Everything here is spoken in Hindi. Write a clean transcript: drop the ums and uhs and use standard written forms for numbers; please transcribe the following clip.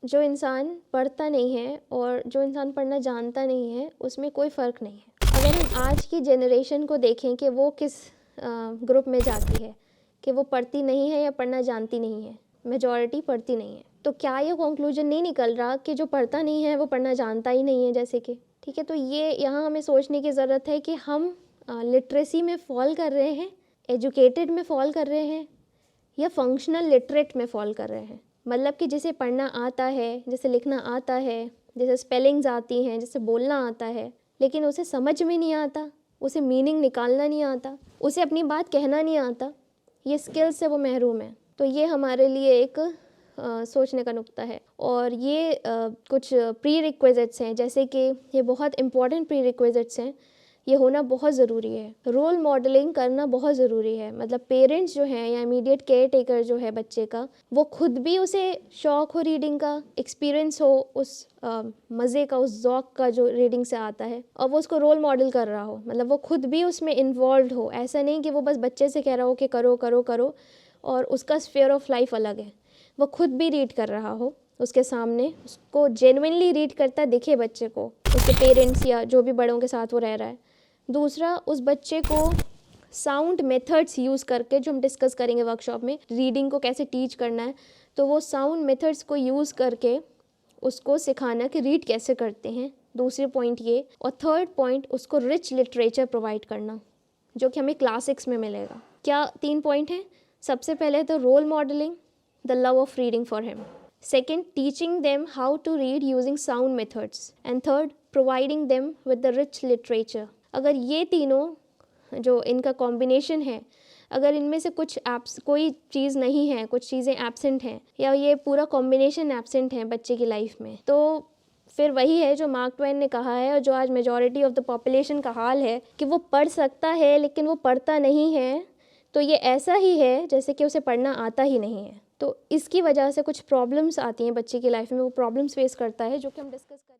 जो इंसान पढ़ता नहीं है और जो इंसान पढ़ना जानता नहीं है, उसमें कोई फ़र्क नहीं है। अगर हम आज की जनरेशन को देखें कि वो किस ग्रुप में जाती है, कि वो पढ़ती नहीं है या पढ़ना जानती नहीं है, मेजॉरिटी पढ़ती नहीं है, तो क्या ये कंक्लूजन नहीं निकल रहा कि जो पढ़ता नहीं है वो पढ़ना जानता ही नहीं है, जैसे कि ठीक है। तो ये यहाँ हमें सोचने की ज़रूरत है कि हम लिटरेसी में फ़ॉल कर रहे हैं, एजुकेटेड में फ़ॉल कर रहे हैं या फंक्शनल लिटरेट में फ़ॉल कर रहे हैं। मतलब कि जिसे पढ़ना आता है, जिसे लिखना आता है, जिसे स्पेलिंग्स आती हैं, जिसे बोलना आता है, लेकिन उसे समझ में नहीं आता, उसे मीनिंग निकालना नहीं आता, उसे अपनी बात कहना नहीं आता, ये स्किल्स से वो महरूम है। तो ये हमारे लिए एक सोचने का नुक्ता है। और ये कुछ प्री रिक्विजिट्स हैं, जैसे कि ये बहुत इंपॉर्टेंट प्री रिक्विजिट्स हैं, ये होना बहुत ज़रूरी है। रोल मॉडलिंग करना बहुत ज़रूरी है। मतलब पेरेंट्स जो हैं या इमीडिएट केयर टेकर जो है बच्चे का, वो खुद भी उसे शौक़ हो रीडिंग का, एक्सपीरियंस हो उस मज़े का, उस ज़ौक़ का जो रीडिंग से आता है, और वो उसको रोल मॉडल कर रहा हो। मतलब वो खुद भी उसमें इन्वॉल्व हो। ऐसा नहीं कि वो बस बच्चे से कह रहा हो कि करो करो करो और उसका स्फीयर ऑफ लाइफ अलग है। वो खुद भी रीड कर रहा हो उसके सामने, उसको जेन्युइनली रीड करता दिखे बच्चे को, उसके पेरेंट्स या जो भी बड़ों के साथ वो रह रहा है। दूसरा, उस बच्चे को साउंड मेथड्स यूज़ करके, जो हम डिस्कस करेंगे वर्कशॉप में, रीडिंग को कैसे टीच करना है, तो वो साउंड मेथड्स को यूज़ करके उसको सिखाना कि रीड कैसे करते हैं। दूसरी पॉइंट ये, और थर्ड पॉइंट, उसको रिच लिटरेचर प्रोवाइड करना, जो कि हमें क्लासिक्स में मिलेगा। क्या 3 पॉइंट हैं? सबसे पहले तो role modelling, the love of reading for him. Second, teaching them how to read using sound methods. And third, providing them with the rich literature. अगर ये तीनों जो इनका कॉम्बिनेशन है, अगर इनमें से कुछ कोई चीज़ नहीं है, कुछ चीज़ें एब्सेंट हैं, या ये पूरा कॉम्बिनेशन एब्सेंट है बच्चे की लाइफ में, तो फिर वही है जो मार्क ट्वेन ने कहा है और जो आज मेजॉरिटी ऑफ द पॉपुलेशन का हाल है, कि वो पढ़ सकता है लेकिन वो पढ़ता नहीं है। तो ये ऐसा ही है जैसे कि उसे पढ़ना आता ही नहीं है। तो इसकी वजह से कुछ प्रॉब्लम्स आती हैं बच्चे की लाइफ में, वो प्रॉब्लम्स फेस करता है, जो कि हम डिस्कस करें।